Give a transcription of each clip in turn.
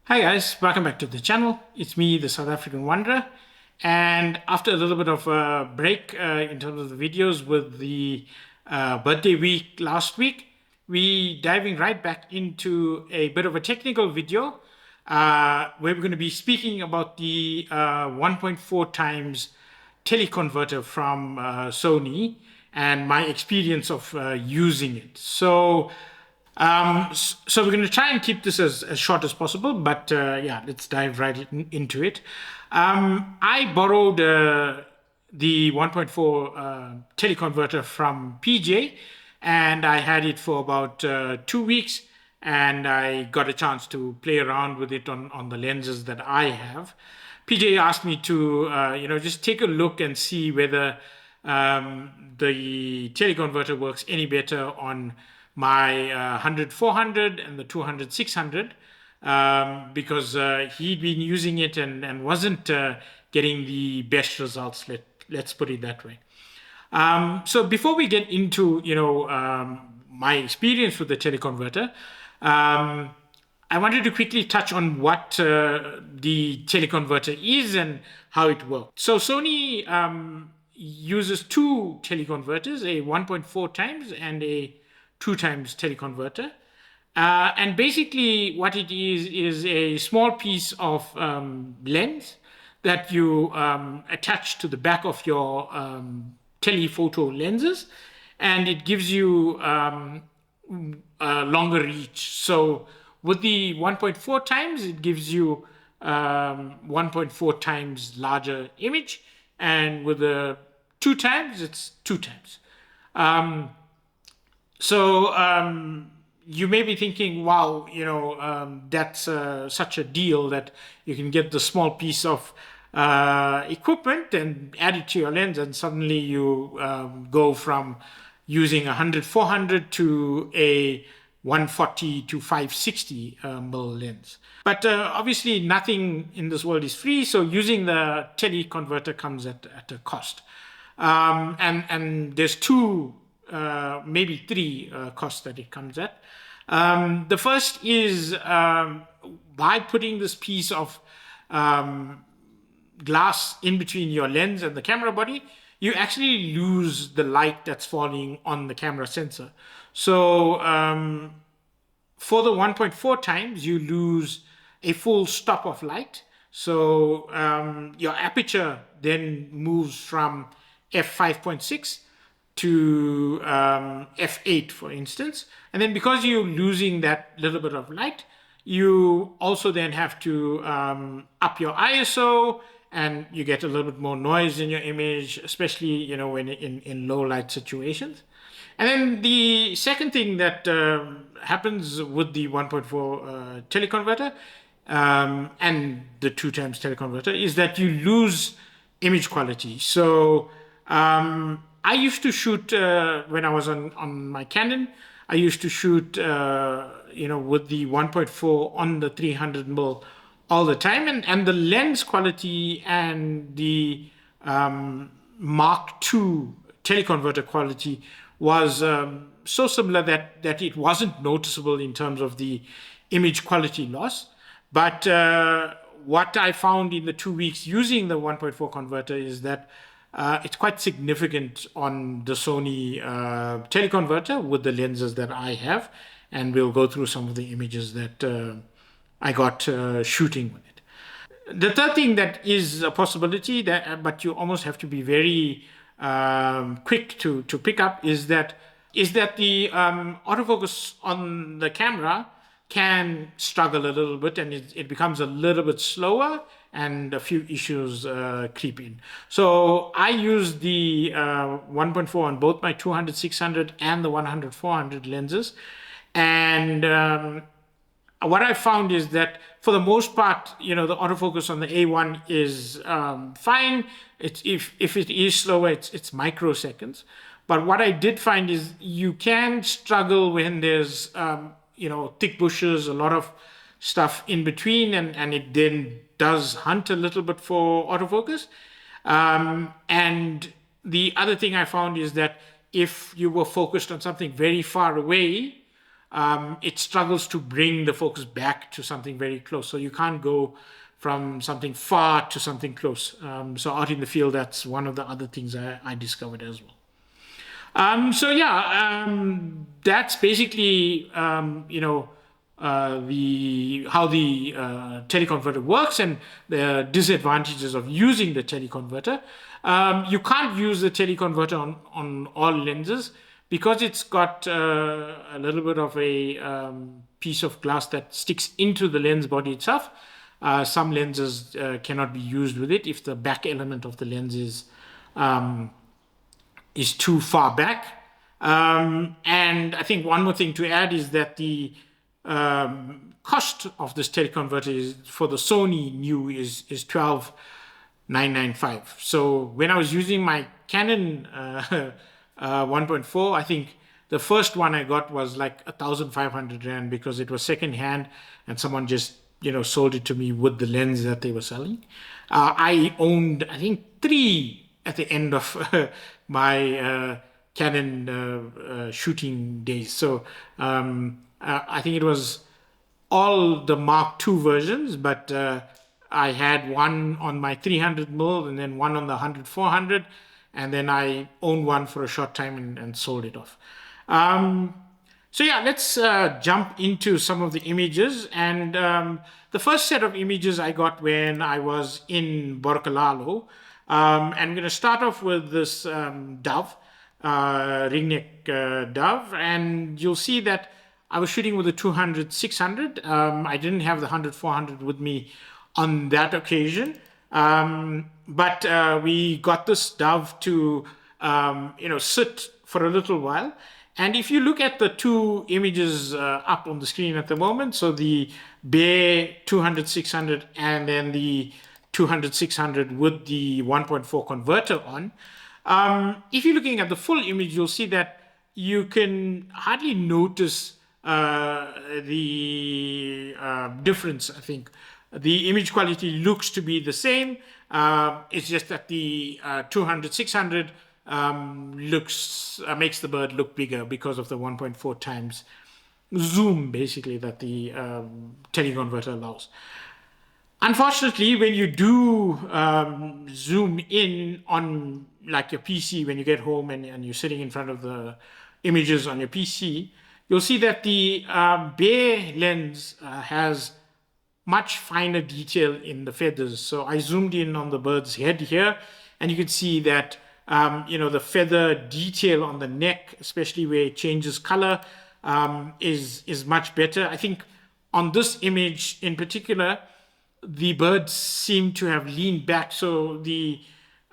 Hi guys, welcome back to the channel. It's me, the South African Wanderer. And after a little bit of a break in terms of the videos with the birthday week last week, we diving right back into a bit of a technical video where we're going to be speaking about the 1.4 times teleconverter from Sony and my experience of using it. So we're going to try and keep this as short as possible, but yeah, let's dive right into it. I borrowed the 1.4 teleconverter from PJ, and I had it for about 2 weeks, and I got a chance to play around with it on the lenses that I have. PJ asked me to, just take a look and see whether the teleconverter works any better on my 100-400 and the 200-600 because he'd been using it and wasn't getting the best results. Let's put it that way. So before we get into my experience with the teleconverter, I wanted to quickly touch on what the teleconverter is and how it works. So Sony uses two teleconverters, a 1.4 times and a 2 times teleconverter. And basically what it is a small piece of lens that you attach to the back of your telephoto lenses, and it gives you a longer reach. So with the 1.4 times, it gives you 1.4 times larger image, and with the 2 times, it's 2 times. So you may be thinking, wow, that's such a deal that you can get the small piece of equipment and add it to your lens, and suddenly you go from using 100-400 to a 140 to 560 mil lens. But obviously nothing in this world is free, so using the teleconverter comes at a cost. And there's two, maybe three costs that it comes at. The first is by putting this piece of glass in between your lens and the camera body, you actually lose the light that's falling on the camera sensor. So for the 1.4 times, you lose a full stop of light. So your aperture then moves from f5.6 to f8, for instance. And then because you're losing that little bit of light, you also then have to up your ISO, and you get a little bit more noise in your image, especially when in low light situations. And then the second thing that happens with the 1.4 teleconverter and the 2 times teleconverter is that you lose image quality. So I used to shoot when I was on my Canon. I used to shoot with the 1.4 on the 300 mil all the time, and the lens quality and the Mark II teleconverter quality was so similar that it wasn't noticeable in terms of the image quality loss. But what I found in the 2 weeks using the 1.4 converter is that it's quite significant on the Sony teleconverter with the lenses that I have, and we'll go through some of the images that I got shooting with it. The third thing that is a possibility, but you almost have to be very quick to pick up, is that the autofocus on the camera can struggle a little bit, and it becomes a little bit slower, and a few issues creep in. So I use the 1.4 on both my 200-600 and the 100-400 lenses, and what I found is that for the most part, the autofocus on the A1 is fine. If it is slower, it's microseconds. But what I did find is you can struggle when there's thick bushes, a lot of stuff in between, and it then does hunt a little bit for autofocus. And the other thing I found is that if you were focused on something very far away, it struggles to bring the focus back to something very close. So you can't go from something far to something close. So out in the field, that's one of the other things I discovered as well. So yeah, that's basically the how the teleconverter works and the disadvantages of using the teleconverter. You can't use the teleconverter on all lenses because it's got a little bit of a piece of glass that sticks into the lens body itself. Some lenses cannot be used with it if the back element of the lens is too far back. And I think one more thing to add is that the cost of this teleconverter is, for the Sony new, is 12,995. So when I was using my Canon 1.4, I think the first one I got was like 1,500 rand because it was second hand and someone just sold it to me with the lens that they were selling. I owned, I think, 3 at the end of my Canon shooting days. So I think it was all the Mark II versions, but I had one on my 300mm and then one on the 100-400, and then I owned one for a short time and sold it off. So yeah, let's jump into some of the images. And the first set of images I got when I was in Borkalalo. And I'm going to start off with this dove, ringneck dove. And you'll see that I was shooting with a 200-600. I didn't have the 100-400 with me on that occasion. But we got this dove to, sit for a little while. And if you look at the two images up on the screen at the moment, so the bare 200-600 and then the 200-600 with the 1.4 converter on, if you're looking at the full image, you'll see that you can hardly notice the difference, I think. The image quality looks to be the same. It's just that the 200-600 makes the bird look bigger because of the 1.4 times zoom, basically, that the teleconverter allows. Unfortunately, when you do zoom in on like your PC, when you get home and you're sitting in front of the images on your PC, you'll see that the bare lens has much finer detail in the feathers. So I zoomed in on the bird's head here, and you can see that the feather detail on the neck, especially where it changes color, is much better. I think on this image in particular, the bird seemed to have leaned back, so the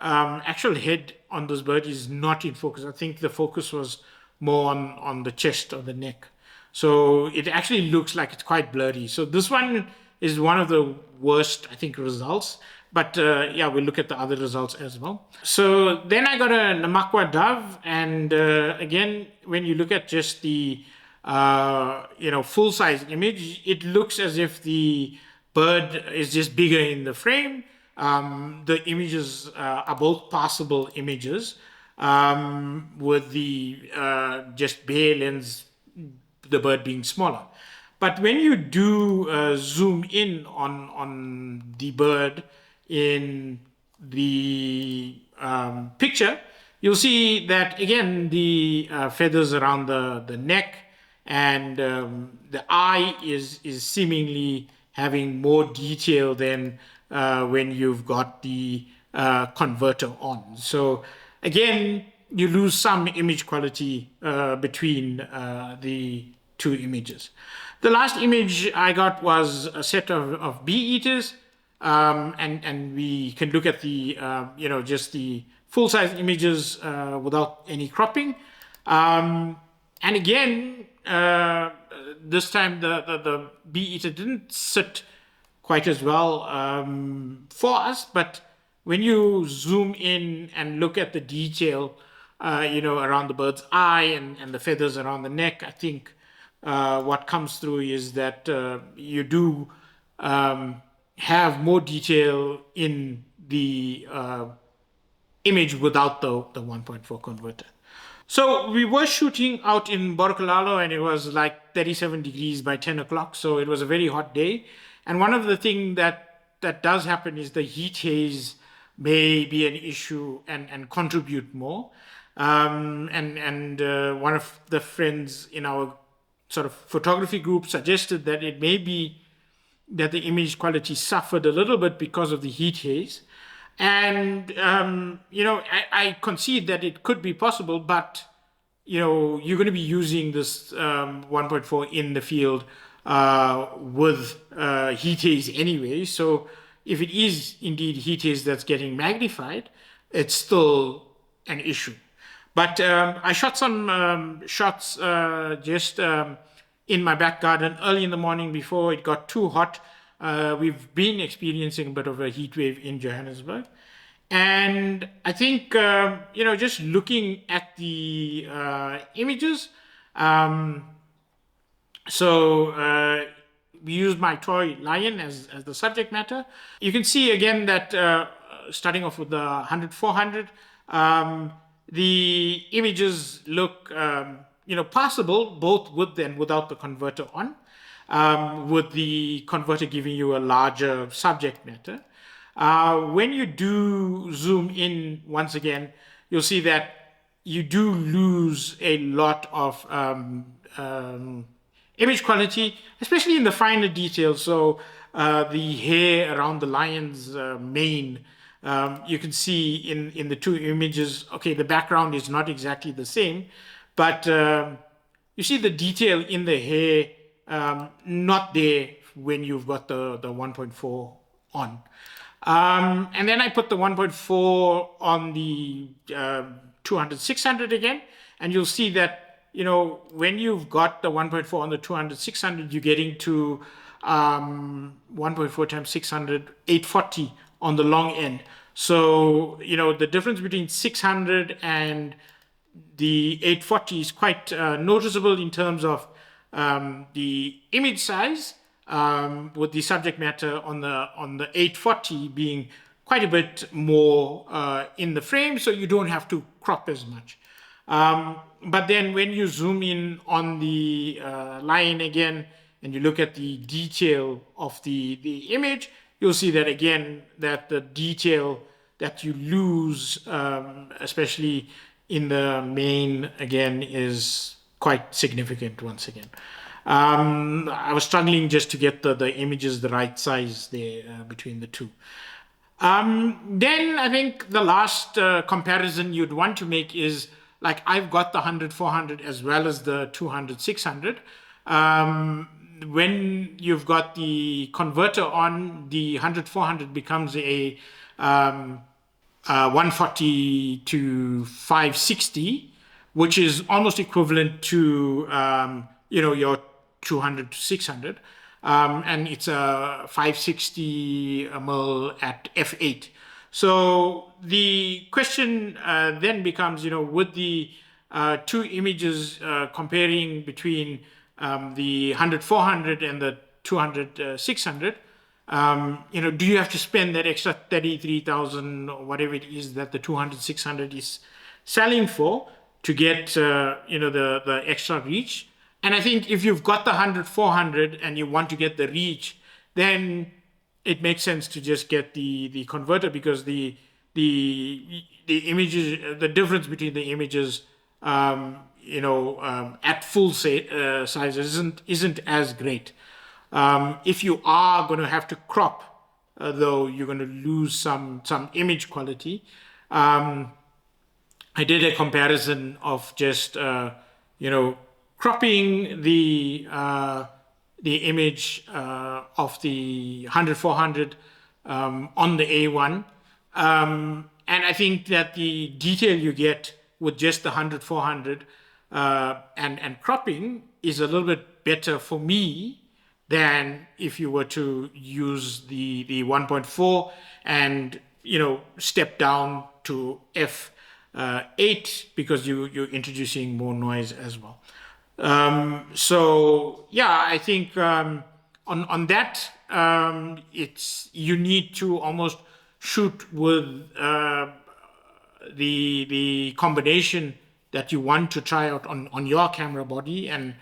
actual head on this bird is not in focus. I think the focus was more on the chest or the neck. So it actually looks like it's quite blurry. So this one is one of the worst, I think, results. But yeah, we'll look at the other results as well. So then I got a Namakwa dove. And again, when you look at just the full-size image, it looks as if the bird is just bigger in the frame. The images are both passable images with the just bare lens, the bird being smaller. But when you do zoom in on the bird in the picture, you'll see that, again, the feathers around the neck and the eye is seemingly having more detail than when you've got the converter on. So again, you lose some image quality between the two images. The last image I got was a set of bee eaters, and we can look at the just the full-size images without any cropping. And again, this time the bee eater didn't sit quite as well for us, but when you zoom in and look at the detail around the bird's eye and the feathers around the neck, I think what comes through is that you do have more detail in the image without the 1.4 converter. So we were shooting out in Borcolalo, and it was like 37 degrees by 10 o'clock. So it was a very hot day. And one of the things that does happen is the heat haze may be an issue and contribute more. And one of the friends in our sort of photography group suggested that it may be that the image quality suffered a little bit because of the heat haze. And, I concede that it could be possible, but, you're going to be using this 1.4 in the field with heat haze anyway. So if it is indeed heat haze that's getting magnified, it's still an issue. But I shot some shots just in my back garden early in the morning before it got too hot. We've been experiencing a bit of a heat wave in Johannesburg. And I think, just looking at the images, we used my toy lion as the subject matter. You can see again that starting off with the 100-400, the images look, passable both with and without the converter on, with the converter giving you a larger subject matter. When you do zoom in once again, you'll see that you do lose a lot of image quality, especially in the finer details. So the hair around the lion's mane, you can see in the two images, okay, the background is not exactly the same, but you see the detail in the hair not there when you've got the 1.4 on. And then I put the 1.4 on the 200-600 again, and you'll see that, when you've got the 1.4 on the 200-600, you're getting to 1.4 times 600, 840 on the long end. So, the difference between 600 and the 840 is quite noticeable in terms of the image size, with the subject matter on the 840 being quite a bit more in the frame, so you don't have to crop as much. But then when you zoom in on the line again and you look at the detail of the image, you'll see that again, that the detail that you lose, especially in the main again, is quite significant once again. I was struggling just to get the images the right size there between the two. Then I think the last comparison you'd want to make is, like, I've got the 100-400 as well as the 200-600. When you've got the converter on, the 100-400 becomes a 140 to 560, which is almost equivalent to your 200 to 600, and it's a 560 mil at f8. So the question then becomes, with the two images comparing between the 100-400 and the 200-600, do you have to spend that extra 33,000 or whatever it is that the 200-600 is selling for to get the extra reach? And I think if you've got the 100-400 and you want to get the reach, then it makes sense to just get the converter, because the images, the difference between the images, at full size isn't as great. If you are going to have to crop, though, you're going to lose some image quality. I did a comparison of just cropping the image of the 100-400 on the A1, and I think that the detail you get with just the 100-400 and cropping is a little bit better for me than if you were to use the 1.4 and step down to f8, because you're introducing more noise as well. So yeah, I think on that, you need to almost shoot with the combination that you want to try out on your camera body and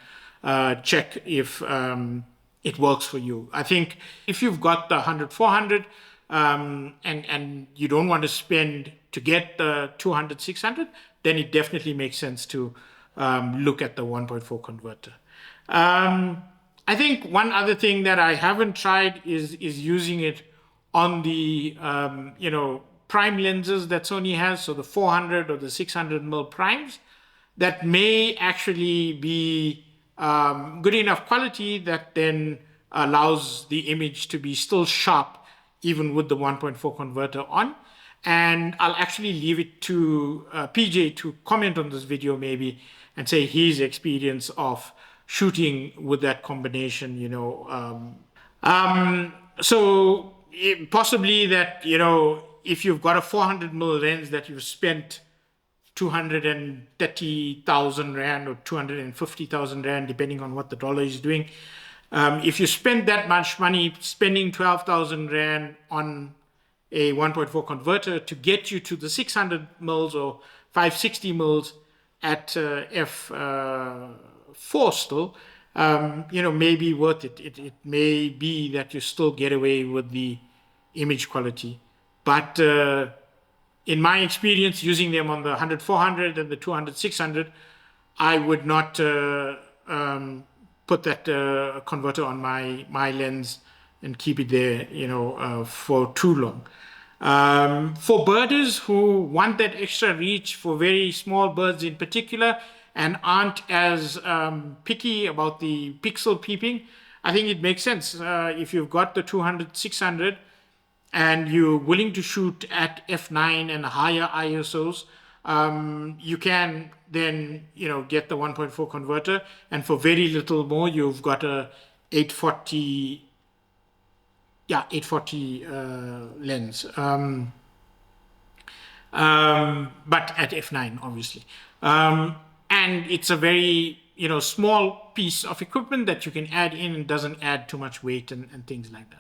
check if it works for you. I think if you've got the 100-400 and you don't want to spend to get the 200-600, then it definitely makes sense to look at the 1.4 converter. I think one other thing that I haven't tried is using it on the prime lenses that Sony has, so the 400 or the 600mm primes, that may actually be good enough quality that then allows the image to be still sharp even with the 1.4 converter on. And I'll actually leave it to PJ to comment on this video maybe and say his experience of shooting with that combination, so possibly that, if you've got a 400mm lens that you've spent 230,000 Rand or 250,000 Rand, depending on what the dollar is doing. If you spend that much money, spending 12,000 Rand on a 1.4 converter to get you to the 600 mils or 560 mils at f4 still, may be worth it. It may be that you still get away with the image quality. But in my experience, using them on the 100-400 and the 200-600, I would not put that converter on my lens and keep it there, for too long. For birders who want that extra reach, for very small birds in particular, and aren't as picky about the pixel peeping, I think it makes sense. If you've got the 200-600 and you're willing to shoot at f9 and higher ISOs, you can then get the 1.4 converter, and for very little more you've got a 840 lens, but at f9 obviously, and it's a very small piece of equipment that you can add in and doesn't add too much weight and things like that.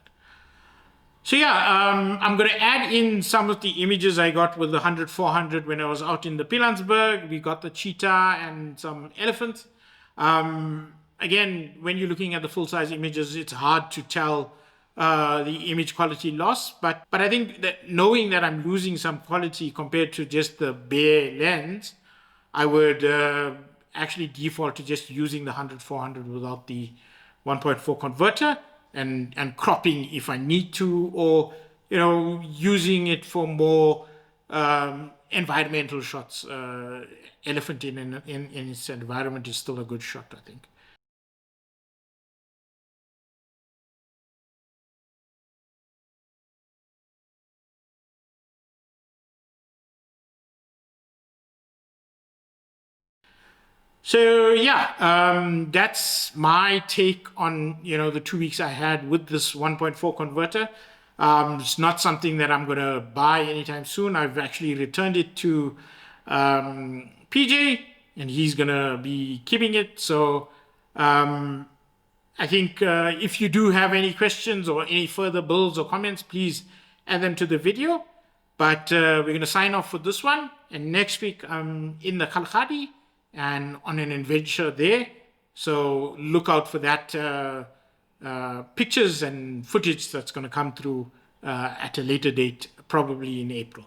So yeah, I'm going to add in some of the images I got with the 100-400 when I was out in the Pilanesberg. We got the cheetah and some elephants. Again, when you're looking at the full-size images, it's hard to tell the image quality loss. But I think that knowing that I'm losing some quality compared to just the bare lens, I would actually default to just using the 100-400 without the 1.4 converter. And cropping if I need to, or using it for more environmental shots. Elephant in its environment is still a good shot, I think. So yeah, that's my take on the 2 weeks I had with this 1.4 converter. It's not something that I'm gonna buy anytime soon. I've actually returned it to PJ, and he's gonna be keeping it. So I think if you do have any questions or any further builds or comments, please add them to the video. But we're gonna sign off for this one, and next week I'm in the Kalahari and on an adventure there, so look out for that pictures and footage that's going to come through at a later date, probably in April.